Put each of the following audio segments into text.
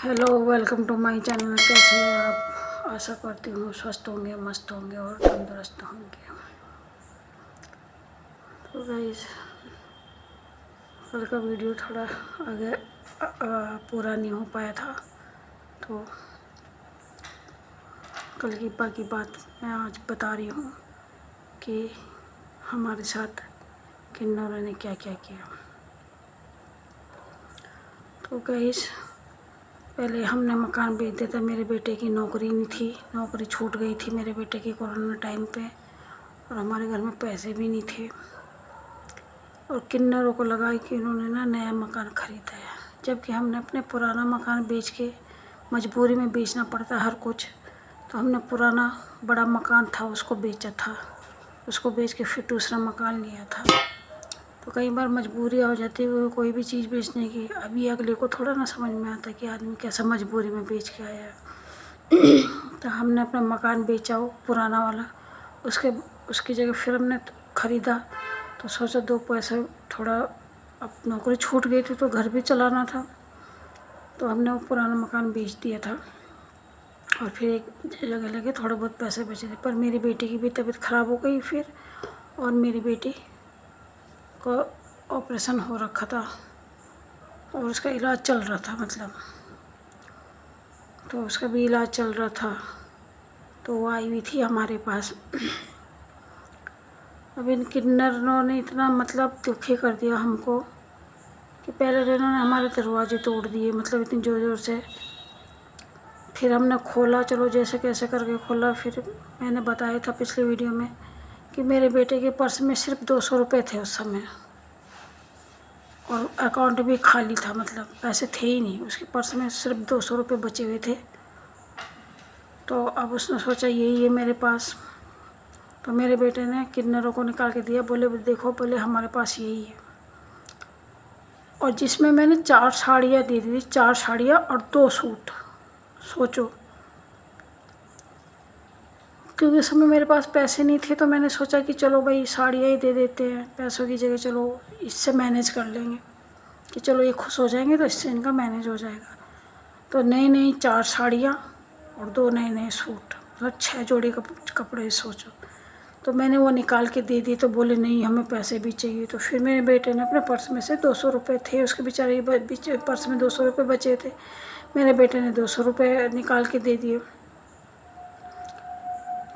Hello, welcome to my channel. कैसे हैं आप? आशा करती हूँ स्वस्थ होंगे, मस्त होंगे और तंदुरुस्त होंगे। तो गाइस, कल का वीडियो थोड़ा आगे पूरा नहीं हो पाया था, तो कल की बाकी बात मैं आज बता रही हूँ कि हमारे साथ किन्नरों ने क्या क्या किया। तो गाइस, पहले हमने मकान बेच दिया था। मेरे बेटे की नौकरी नहीं थी, नौकरी छूट गई थी मेरे बेटे की कोरोना टाइम पे, और हमारे घर में पैसे भी नहीं थे। और किन्नरों को लगा कि इन्होंने ना नया मकान ख़रीदा है, जबकि हमने अपने पुराना मकान बेच के, मजबूरी में बेचना पड़ता हर कुछ, तो हमने पुराना बड़ा मकान था उसको बेचा था। उसको बेच के फिर दूसरा मकान लिया था। तो कई बार मजबूरी हो जाती है कोई भी चीज़ बेचने की। अभी अगले को थोड़ा ना समझ में आता कि आदमी कैसा मजबूरी में बेच के आया है। तो हमने अपना मकान बेचा वो पुराना वाला, उसकी जगह फिर हमने ख़रीदा। तो सोचा दो पैसे थोड़ा, अब नौकरी छूट गई थी तो घर भी चलाना था, तो हमने वो पुराना मकान बेच दिया था और फिर एक जगह लेके थोड़े बहुत पैसे बचे थे। पर मेरी बेटी की भी तबीयत ख़राब हो गई फिर, और मेरी बेटी को ऑपरेशन हो रखा था और उसका इलाज चल रहा था, मतलब तो उसका भी इलाज चल रहा था। तो वो आई हुई थी हमारे पास। अब इन किन्नरों ने इतना मतलब दुखी कर दिया हमको कि पहले तो इन्होंने हमारे दरवाजे तोड़ दिए, मतलब इतनी ज़ोर ज़ोर से। फिर हमने खोला, चलो जैसे कैसे करके खोला। फिर मैंने बताया था पिछले वीडियो में कि मेरे बेटे के पर्स में सिर्फ 200 रुपये थे उस समय, और अकाउंट भी खाली था, मतलब पैसे थे ही नहीं। उसके पर्स में सिर्फ 200 रुपये बचे हुए थे। तो अब उसने सोचा यही है मेरे पास, तो मेरे बेटे ने किन्नरों को निकाल के दिया। बोले देखो, बोले हमारे पास यही है। और जिसमें मैंने 4 साड़ियाँ दे दी थी, 4 साड़ियाँ और 2 सूट। सोचो, क्योंकि उस समय मेरे पास पैसे नहीं थे, तो मैंने सोचा कि चलो भाई साड़ियाँ ही दे देते हैं, पैसों की जगह चलो इससे मैनेज कर लेंगे, कि चलो ये खुश हो जाएंगे तो इससे इनका मैनेज हो जाएगा। तो नई नई 4 साड़ियाँ और 2 नए नए सूट, मतलब 6 जोड़ी कपड़े सोचो। तो मैंने वो निकाल के दे दी, तो बोले नहीं हमें पैसे भी चाहिए। तो फिर मेरे बेटे ने अपने पर्स में से 200 रुपये थे उसके बेचारे पर्स में 200 रुपये बचे थे। मेरे बेटे ने 200 रुपये निकाल के दे दिए।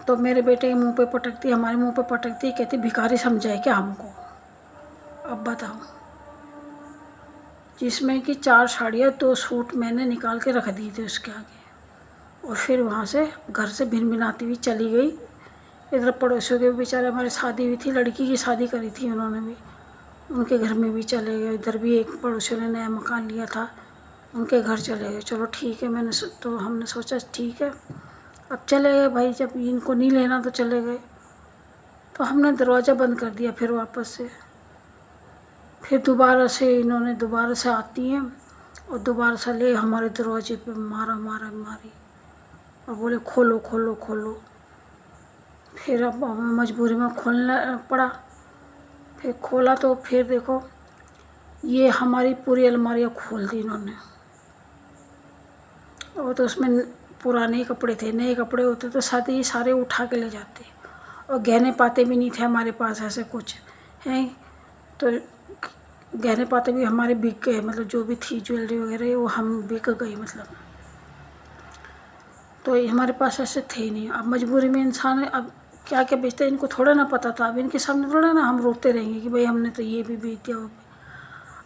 तो मेरे बेटे के मुंह पे पटकती, हमारे मुंह पे पटकती, कहती भिखारी समझाए क्या हमको? अब बताओ, जिसमें कि 4 साड़ियाँ 2 सूट मैंने निकाल के रख दिए थे उसके आगे, और फिर वहाँ से घर से भिन भिनाती हुई चली गई। इधर पड़ोसियों के भी बेचारे, हमारी शादी हुई थी, लड़की की शादी करी थी उन्होंने भी, उनके घर में भी चले गए। इधर भी एक पड़ोसियों ने नया मकान लिया था, उनके घर चले गए। चलो ठीक है, तो हमने सोचा ठीक है अब चले गए भाई, जब इनको नहीं लेना तो चले गए। तो हमने दरवाज़ा बंद कर दिया फिर वापस से। फिर दोबारा से इन्होंने दोबारा से आती हैं और दोबारा से ले हमारे दरवाजे पे मारा मारा मारी, और बोले खोलो खोलो खोलो। फिर अब हमें मजबूरी में खोलना पड़ा। फिर खोला तो फिर देखो, ये हमारी पूरी अलमारियाँ खोल दी इन्होंने। और तो उसमें पुराने कपड़े थे, नए कपड़े होते तो साथ ही सारे उठा के ले जाते। और गहने पाते भी नहीं थे हमारे पास, ऐसे कुछ हैं तो गहने पाते भी हमारे बिक गए, मतलब जो भी थी ज्वेलरी वगैरह वो हम बिक गई, मतलब तो ये हमारे पास ऐसे थे ही नहीं। अब मजबूरी में इंसान अब क्या क्या बेचते हैं, इनको थोड़ा ना पता था। अब इनके सामने थोड़ा ना हम रोते रहेंगे कि भाई हमने तो ये भी बेच दिया, वो भी।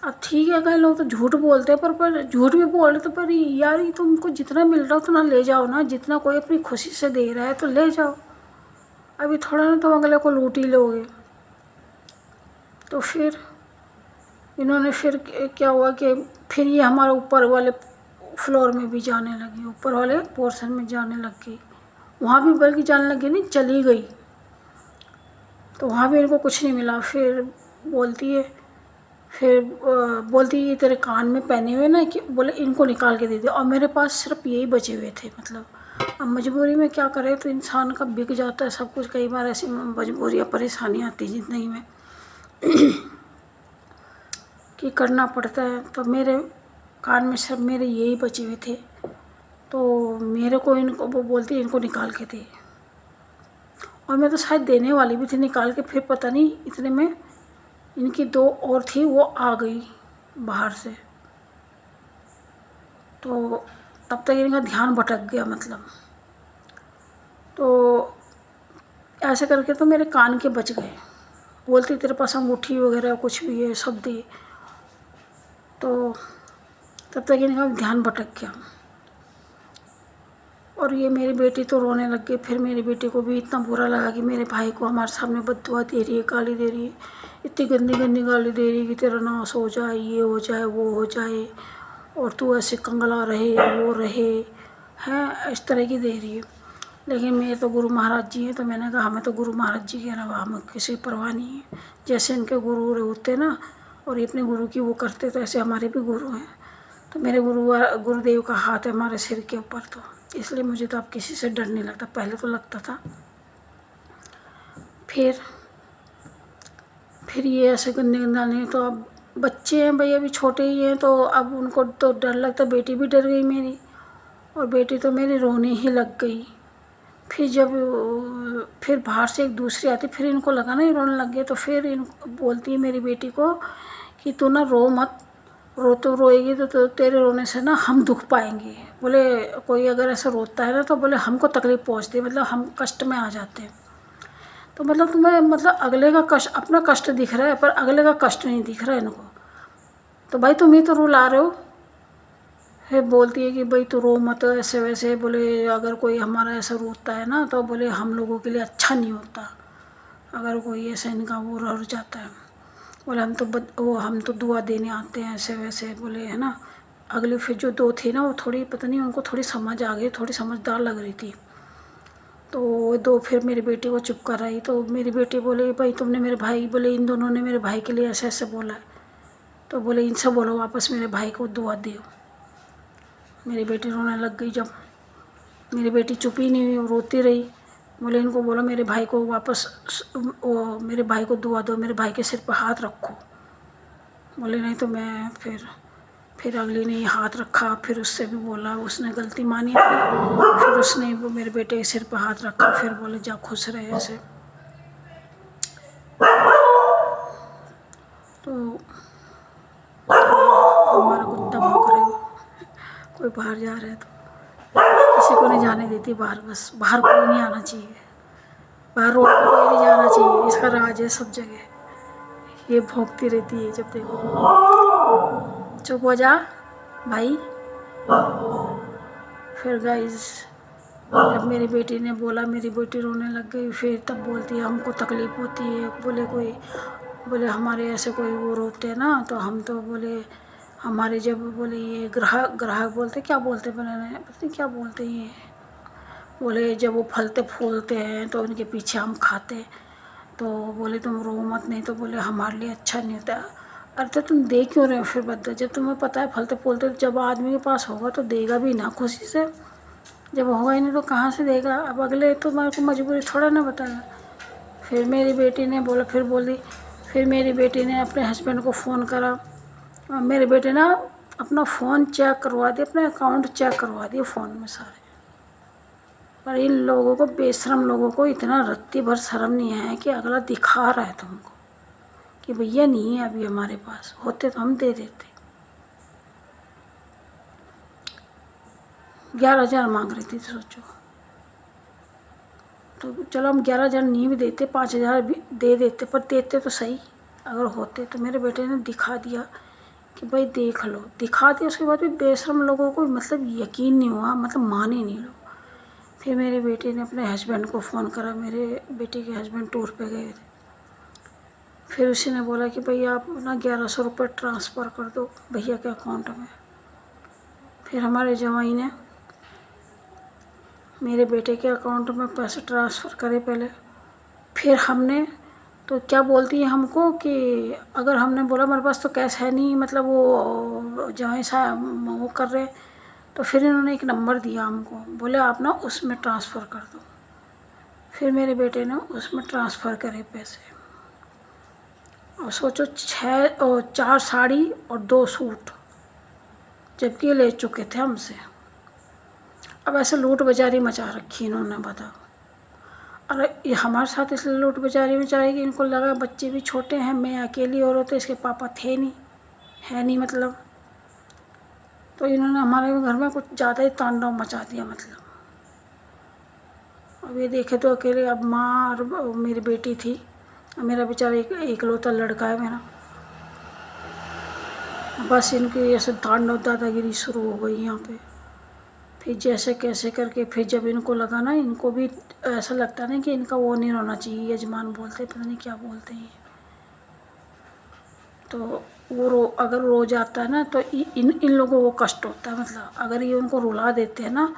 अब ठीक है, कई लोग तो झूठ बोलते हैं, पर झूठ भी बोल रहे तो पर यार ये तुमको जितना मिल रहा हो उतना ले जाओ ना, जितना कोई अपनी खुशी से दे रहा है तो ले जाओ। अभी थोड़ा ना तो अगले को लूट ही लोगे। तो फिर इन्होंने फिर क्या हुआ कि फिर ये हमारे ऊपर वाले फ्लोर में भी जाने लगी, ऊपर वाले पोर्शन में जाने लग गई। वहाँ भी बल्कि जाने लगी नहीं, चली गई। तो वहाँ भी इनको कुछ नहीं मिला। फिर बोलती है, बोलती है तेरे कान में पहने हुए ना, कि बोले इनको निकाल के दे दे। और मेरे पास सिर्फ यही बचे हुए थे, मतलब अब मजबूरी में क्या करे, तो इंसान का बिक जाता है सब कुछ। कई बार ऐसी मजबूरियाँ परेशानी आती है ज़िंदगी में कि करना पड़ता है। तो मेरे कान में सब मेरे यही बचे हुए थे। तो मेरे को इनको वो बोलती इनको निकाल के दे, और मैं तो शायद देने वाली भी थी निकाल के, फिर पता नहीं इतने में इनकी दो और थी वो आ गई बाहर से। तो तब तक इनका ध्यान भटक गया मतलब। तो ऐसे करके तो मेरे कान के बच गए। बोलती तेरे पास अंगूठी वगैरह कुछ भी है सब दे। तो तब तक इनका ध्यान भटक गया, और ये मेरी बेटी तो रोने लग गई। फिर मेरी बेटी को भी इतना बुरा लगा कि मेरे भाई को हमारे सामने बद्दुआ दे रही है, गाली दे रही है, इतनी गंदी गंदी गाली दे रही है कि तेरा नाश हो जाए, ये हो जाए, वो हो जाए, और तू ऐसे कंगला रहे, वो रहे हैं, इस तरह की दे रही है। लेकिन मेरे तो गुरु महाराज जी हैं, तो मैंने कहा हमें तो गुरु महाराज जी के अलावा हमें किसी परवाह नहीं है। जैसे इनके गुरु होते ना और ये अपने गुरु की वो करते, तो ऐसे हमारे भी गुरु हैं। तो मेरे गुरुदेव का हाथ है हमारे सिर के ऊपर, तो इसलिए मुझे तो अब किसी से डर नहीं लगता। पहले तो लगता था। फिर ये ऐसे गंदे गंदा नहीं, तो अब बच्चे हैं भाई, अभी छोटे ही हैं, तो अब उनको तो डर लगता। बेटी भी डर गई मेरी, और बेटी तो मेरी रोने ही लग गई। फिर बाहर से एक दूसरी आती, फिर इनको लगा ना ये रोने लग गए, तो फिर इनको बोलती है मेरी बेटी को कि तू ना रो मत, तो रोएगी तो तेरे रोने से ना हम दुख पाएंगे। बोले कोई अगर ऐसा रोता है ना तो बोले हमको तकलीफ़ पहुंचती है, मतलब हम कष्ट में आ जाते हैं। तो मतलब तुम्हें मतलब अगले का कष्ट, अपना कष्ट दिख रहा है पर अगले का कष्ट नहीं दिख रहा है इनको। तो भाई तुम ही तो रुला रहे हो। फिर बोलती है कि भाई तू रो मत ऐसे वैसे। बोले अगर कोई हमारा ऐसा रोता है ना तो बोले हम लोगों के लिए अच्छा नहीं होता, अगर कोई ऐसा इनका वो रह जाता है। बोले हम तो दुआ देने आते हैं ऐसे वैसे, बोले है ना। अगली फिर जो दो थी ना वो थोड़ी पता नहीं उनको थोड़ी समझ आ गई, थोड़ी समझदार लग रही थी। तो वो दो फिर मेरी बेटी को चुप कर आई। तो मेरी बेटी बोले भाई तुमने मेरे भाई, बोले इन दोनों ने मेरे भाई के लिए ऐसे ऐसे बोला है, तो बोले इनसे बोलो वापस मेरे भाई को दुआ दो। मेरी बेटी रोने लग गई। जब मेरी बेटी चुप ही नहीं हुई, वो रोती रही। बोले इनको बोलो मेरे भाई को वापस मेरे भाई को दुआ दो, मेरे भाई के सिर पर हाथ रखो। बोले नहीं तो मैं फिर अगली ने हाथ रखा, फिर उससे भी बोला, उसने गलती मानी अपनी। फिर उसने वो मेरे बेटे के सिर पर हाथ रखा, फिर बोले जा खुश रहे ऐसे। तो हमारा कुत्ता भौंक रहे हो, कोई बाहर जा रहा है तो किसी को नहीं जाने देती बाहर, बस बाहर कोई नहीं आना चाहिए, बाहर रोड पर कोई नहीं जाना चाहिए, इसका राज है सब जगह। ये भौंकती रहती है जब देखो। चुप हो जा भाई। फिर गाइस जब मेरी बेटी ने बोला, मेरी बेटी रोने लग गई। फिर तब बोलती है हमको तकलीफ़ होती है। बोले हमारे ऐसे कोई वो रोते हैं ना, तो हम तो बोले हमारे जब बोले ये ग्राहक बोलते क्या बोलते, बोले पता नहीं क्या बोलते हैं ये। बोले जब वो फलते फूलते हैं तो उनके पीछे हम खाते। तो बोले तुम रो मत, नहीं तो बोले हमारे लिए अच्छा नहीं होता। अरे तो तुम दे क्यों रहे हो फिर बद्दा, जब तुम्हें पता है फलते फूलते, जब आदमी के पास होगा तो देगा भी ना खुशी से, जब होगा ही नहीं तो कहाँ से देगा। अब अगले तो मेरे को मजबूरी थोड़ा ना बताया। फिर मेरी बेटी ने बोला, फिर मेरी बेटी ने अपने हस्बैंड को फ़ोन करा। और मेरे बेटे ना अपना फ़ोन चेक करवा दिया, अपना अकाउंट चेक करवा दिया फ़ोन में सारे। पर इन लोगों को, बेशरम लोगों को इतना रत्ती भर शर्म नहीं है कि अगला दिखा रहा है तुमको कि भैया नहीं है अभी हमारे पास, होते तो हम दे देते। 11,000 मांग रही थी, सोचो। तो चलो हम 11,000 नहीं भी देते, 5,000 भी दे देते, पर देते तो सही अगर होते। तो मेरे बेटे ने दिखा दिया कि भाई देख लो, दिखा दिया। उसके बाद भी बेशरम लोगों को मतलब यकीन नहीं हुआ, मतलब माने नहीं लोग। फिर मेरे बेटे ने अपने हस्बैंड को फ़ोन करा, मेरे बेटे के हस्बैंड टूर पे गए थे। फिर उसी ने बोला कि भैया आप ना 1100 रुपये ट्रांसफ़र कर दो भैया के अकाउंट में। फिर हमारे जवाई ने मेरे बेटे के अकाउंट में पैसे ट्रांसफ़र करे पहले। फिर हमने तो क्या बोलती है हमको कि अगर हमने बोला हमारे पास तो कैश है नहीं, मतलब वो जवाई साहब वो कर रहे, तो फिर इन्होंने एक नंबर दिया हमको, बोले आप ना उसमें ट्रांसफ़र कर दो। फिर मेरे बेटे ने उसमें ट्रांसफ़र करे पैसे। और सोचो 4 साड़ी और 2 सूट, जबकि ये ले चुके थे हमसे। अब ऐसे लूट बाजारी मचा रखी इन्होंने, बताओ। अरे ये हमारे साथ इसलिए लूट बाजारी मचाएगी, इनको लगा बच्चे भी छोटे हैं, मैं अकेली औरत, इसके पापा थे नहीं, है नहीं मतलब। तो इन्होंने हमारे घर में कुछ ज़्यादा ही तांडव मचा दिया मतलब। अब ये देखे तो अकेले, अब माँ और मेरी बेटी थी, मेरा बेचारा एकलौता लड़का है मेरा। बस इनकी ऐसे तांडव दादागिरी शुरू हो गई यहाँ पे। फिर जैसे कैसे करके, फिर जब इनको लगा ना, इनको भी ऐसा लगता ना कि इनका वो नहीं होना चाहिए, यजमान बोलते पता नहीं क्या बोलते हैं, तो वो अगर रो जाता है ना तो इन लोगों को कष्ट होता है मतलब। अगर ये उनको रुला देते हैं ना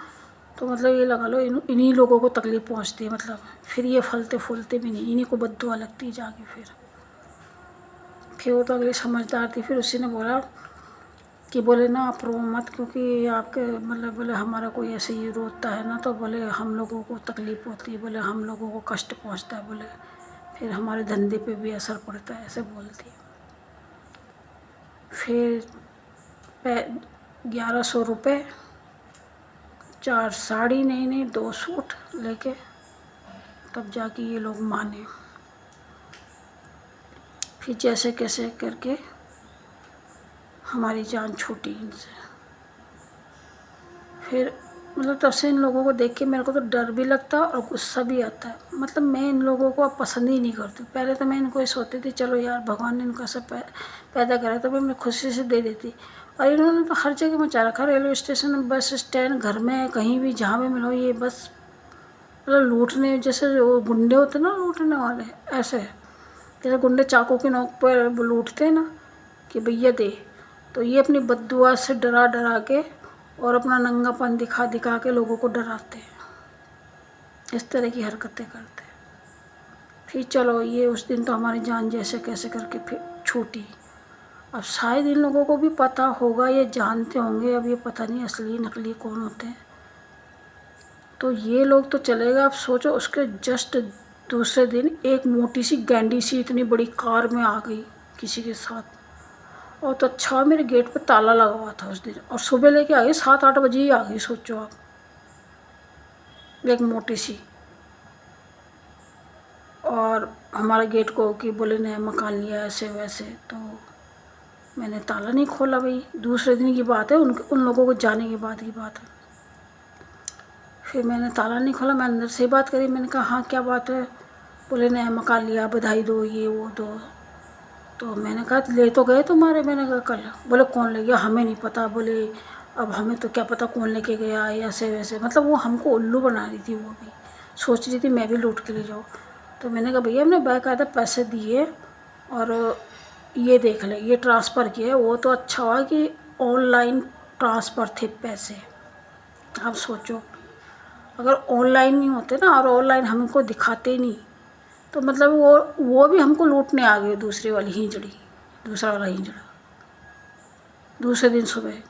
तो मतलब ये लगा लो इन्हीं लोगों को तकलीफ़ पहुंचती है मतलब। फिर ये फलते फूलते भी नहीं, इन्हीं को बद्दुआ लगती है जाके। फिर वो तो अगली समझदार थी, फिर उसी ने बोला कि बोले ना आप रो मत, क्योंकि आपके मतलब बोले हमारा कोई ऐसे ही रोता है ना तो बोले हम लोगों को तकलीफ़ होती है, बोले हम लोगों को कष्ट पहुंचता है, बोले फिर हमारे धंधे पे भी असर पड़ता है, ऐसे बोलती है। फिर 1100 रुपये, 4 साड़ी नई नई, 2 सूट लेके तब जाके ये लोग माने। फिर जैसे कैसे करके हमारी जान छूटी इनसे। फिर मतलब तब से इन लोगों को देख के मेरे को तो डर भी लगता है और गुस्सा भी आता है। मतलब मैं इन लोगों को अब पसंद ही नहीं करती। पहले तो मैं इनको ये सोचती थी चलो यार भगवान ने इनको सब पैदा करा तो मैं खुशी से दे देती, और इन्होंने तो हर जगह मचा रखा, रेलवे स्टेशन, बस स्टैंड, घर में, कहीं भी जहाँ भी मिलो ये बस मतलब लूटने, जैसे वो गुंडे होते ना लूटने वाले, ऐसे जैसे गुंडे चाकू की नोक पर लूटते हैं ना कि भैया दे, तो ये अपनी बद्दुआ से डरा डरा के और अपना नंगापन दिखा दिखा के लोगों को डराते हैं, इस तरह की हरकतें करते हैं। फिर चलो ये उस दिन तो हमारी जान जैसे कैसे करके फिर छूटी। अब शायद इन लोगों को भी पता होगा, ये जानते होंगे, अब ये पता नहीं असली नकली कौन होते हैं। तो ये लोग तो चलेगा, अब सोचो उसके जस्ट दूसरे दिन एक मोटी सी गैंडी सी इतनी बड़ी कार में आ गई किसी के साथ, और तो अच्छा मेरे गेट पे ताला लगा हुआ था उस दिन, और सुबह लेके आ गई, 7-8 बजे ही आ गई, सोचो आप, एक मोटी सी। और हमारे गेट को कि बोले नया मकान लिया ऐसे वैसे, तो मैंने ताला नहीं खोला भाई, दूसरे दिन की बात है, उन लोगों को जाने के बाद की बात है। फिर मैंने ताला नहीं खोला, मैं अंदर से बात करी, मैंने कहा हाँ क्या बात है, बोले नया मकान लिया, बधाई दो, ये वो दो। तो मैंने कहा ले तो गए तुम्हारे, मैंने कहा कल, बोले कौन ले गया, हमें नहीं पता, बोले अब हमें तो क्या पता कौन लेके गया, ऐसे वैसे, मतलब वो हमको उल्लू बना रही थी, वो भी सोच रही थी मैं भी लूट के ले जाऊँ। तो मैंने कहा भैया हमने बाकायदा पैसे दिए और ये देख ले, ये ट्रांसफ़र किया है, वो तो अच्छा हुआ कि ऑनलाइन ट्रांसफ़र थे पैसे। आप सोचो अगर ऑनलाइन नहीं होते ना, और ऑनलाइन हमको दिखाते नहीं, तो मतलब वो भी हमको लूटने आ गए, दूसरी वाली हिजड़ी, दूसरा वाला हिजड़ा, दूसरे दिन सुबह,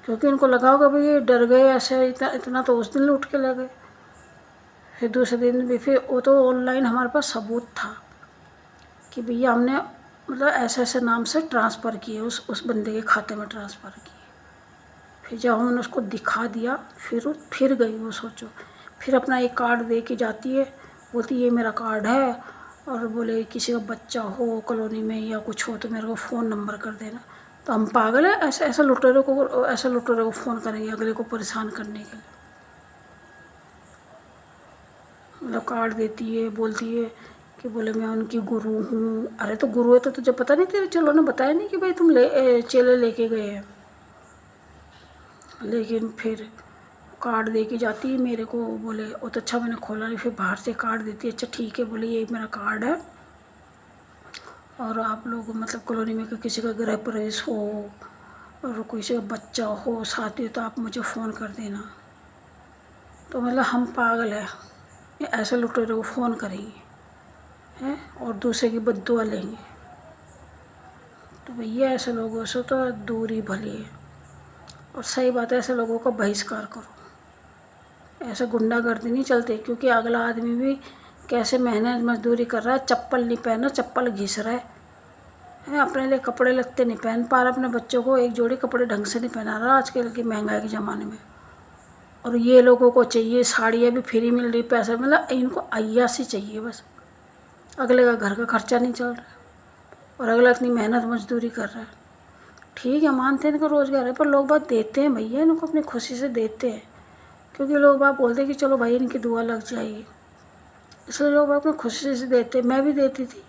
क्योंकि उनको लगा होगा भाई ये डर गए ऐसे, इतना तो उस दिन लूट के ले गए। फिर दूसरे दिन भी फिर वो तो ऑनलाइन हमारे पास सबूत था कि भैया हमने मतलब ऐसे ऐसे नाम से ट्रांसफ़र किए, उस बंदे के खाते में ट्रांसफ़र किए। फिर जब हमने उसको दिखा दिया, फिर गई वो, सोचो, फिर अपना एक कार्ड दे के जाती है, बोलती ये मेरा कार्ड है, और बोले किसी का बच्चा हो कॉलोनी में या कुछ हो तो मेरे को फ़ोन नंबर कर देना। तो हम पागल है, ऐसे लुटेरों को फ़ोन करेंगे अगले को परेशान करने के लिए। मतलब कार्ड देती है, बोलती है कि बोले मैं उनकी गुरु हूँ। अरे तो गुरु है तो तुझे पता नहीं, तेरे चलो ने बताया नहीं कि भाई तुम चेले लेके गए हैं। लेकिन फिर कार्ड दे के जाती है मेरे को, बोले वो तो अच्छा मैंने खोला नहीं, फिर बाहर से कार्ड देती है, अच्छा ठीक है, बोले ये मेरा कार्ड है, और आप लोग मतलब कॉलोनी में किसी का गृह प्रवेश हो और किसी का बच्चा हो साथी हो तो आप मुझे फ़ोन कर देना। तो मतलब हम पागल है, ऐसे लुटेरों को फ़ोन करेंगे हैं और दूसरे की बद्दुआ लेंगे। तो भैया ऐसे लोगों से तो दूरी भली है, और सही बात है, ऐसे लोगों का बहिष्कार करो। ऐसे गुंडागर्दी नहीं चलती, क्योंकि अगला आदमी भी कैसे मेहनत मजदूरी कर रहा है, चप्पल नहीं पहना, चप्पल घिस रहा है, अपने लिए कपड़े लगते नहीं पहन पा रहा, अपने बच्चों को एक जोड़ी कपड़े ढंग से नहीं पहना रहा आजकल की महंगाई के ज़माने में। और ये लोगों को चाहिए साड़ियाँ भी फ्री मिल रही, पैसा मतलब इनको अय्यासी चाहिए बस। अगले का घर का खर्चा नहीं चल रहा और अगला इतनी मेहनत मजदूरी कर रहा है। ठीक है, मानते हैं इनका रोज़गार है, पर लोग बात देते हैं भैया, इनको अपनी खुशी से देते हैं, क्योंकि लोग बात बोलते हैं कि चलो भाई इनकी दुआ लग जाएगी, इसलिए लोग अपनी खुशी से देते। मैं भी देती थी,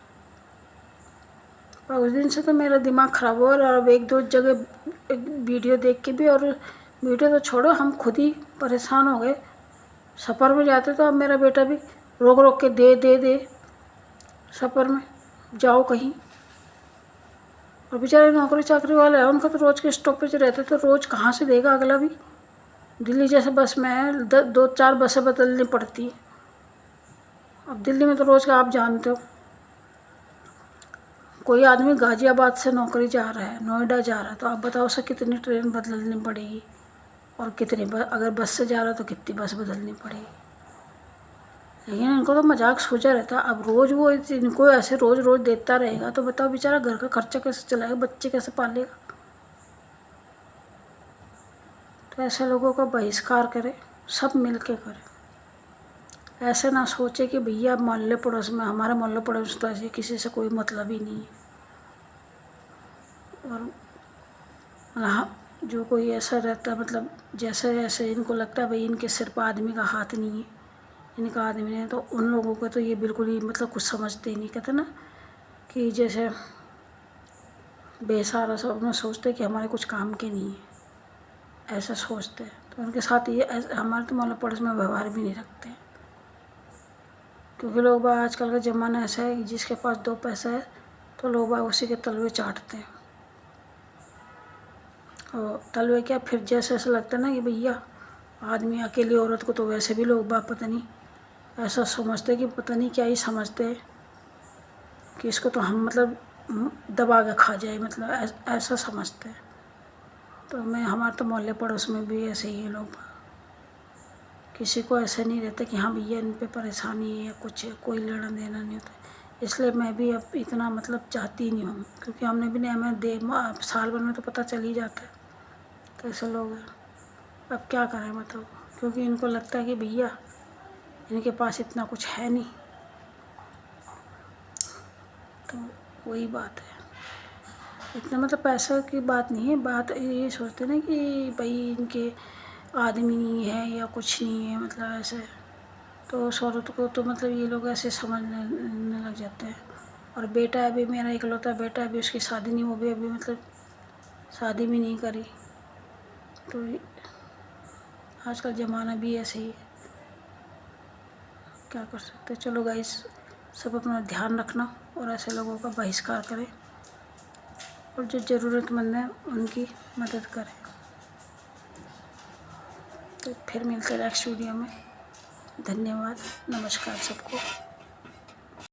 पर उस दिन से तो मेरा दिमाग ख़राब हुआ। और अब एक दो जगह वीडियो देख के भी, और वीडियो तो छोड़ो, हम खुद ही परेशान हो गए। सफ़र में जाते तो अब मेरा बेटा भी रोक रोक के दे सफ़र में जाओ कहीं। और बेचारे नौकरी चाकरी वाले हैं, उनका तो रोज़ के स्टॉपेज रहते, तो रोज़ कहाँ से देगा अगला भी। दिल्ली जैसे बस में 2-4 बसें बदलनी पड़ती हैं। अब दिल्ली में तो रोज़ का आप जानते हो, कोई आदमी गाज़ियाबाद से नौकरी जा रहा है, नोएडा जा रहा है, तो आप बताओ उसे कितनी ट्रेन बदलनी पड़ेगी, और कितनी अगर बस से जा रहा है तो कितनी बस बदलनी पड़ेगी। लेकिन इनको तो मजाक सोचा रहता। अब रोज़ वो इनको ऐसे रोज़ रोज़ देता रहेगा तो बताओ बेचारा घर का खर्चा कैसे चलाएगा, बच्चे कैसे पालेगा। तो ऐसे लोगों का बहिष्कार करे, सब मिल के करें। ऐसे ना सोचे कि भैया मोहल्ले पड़ोस में, हमारे मोहल्ले पड़ोस तो ऐसे किसी से कोई मतलब ही नहीं है। और हाँ, जो कोई ऐसा रहता है, मतलब जैसे जैसे इनको लगता है भाई इनके सिर पर आदमी का हाथ नहीं है, इनका आदमी नहीं है, तो उन लोगों को तो ये बिल्कुल ही मतलब कुछ समझते ही नहीं। कहते ना कि जैसे बेसहारा सब उन्हें सोचते कि हमारे कुछ काम के नहीं है, ऐसा सोचते हैं। तो उनके साथ ये हमारे तो मोहल्ला पड़ोस में व्यवहार भी नहीं रखते, क्योंकि लोग बाग आजकल का ज़माना ऐसा है कि जिसके पास 2 पैसा है तो लोग बाग उसी के तलवे चाटते हैं। और तलवे क्या, फिर जैसे ऐसा लगता है ना कि भैया आदमी अकेली औरत को तो वैसे भी लोग बाग पता नहीं ऐसा समझते कि पता नहीं क्या ही समझते हैं कि इसको तो हम मतलब दबा के खा जाए, मतलब ऐसा समझते हैं। तो मैं हमारे तो मोहल्ले पड़ोस में भी ऐसे ही लोग, किसी को ऐसे नहीं रहता कि हाँ भैया इन पे परेशानी है या कुछ है, कोई लेना देना नहीं होता। इसलिए मैं भी अब इतना मतलब चाहती नहीं हूँ, क्योंकि हमने भी नहीं, हमें साल भर में तो पता चल ही जाता है। तो ऐसे लोग हैं, अब क्या करें बताओ, क्योंकि इनको लगता है कि भैया इनके पास इतना कुछ है नहीं। तो वही बात है, इतना मतलब पैसा की बात नहीं है, बात ये सोचते ना कि भाई इनके आदमी नहीं है या कुछ नहीं है, मतलब ऐसे। तो उस औरत को तो मतलब ये लोग ऐसे समझने लग जाते हैं। और बेटा है, अभी मेरा इकलौता बेटा है, अभी उसकी शादी नहीं, वो भी अभी मतलब शादी भी नहीं करी। तो आजकल ज़माना भी ऐसे ही है, क्या कर सकते। चलो गाइस, सब अपना ध्यान रखना और ऐसे लोगों का बहिष्कार करें, और जो ज़रूरतमंद है उनकी मदद करें। तो फिर मिलते हैं नेक्स्ट वीडियो में। धन्यवाद, नमस्कार सबको।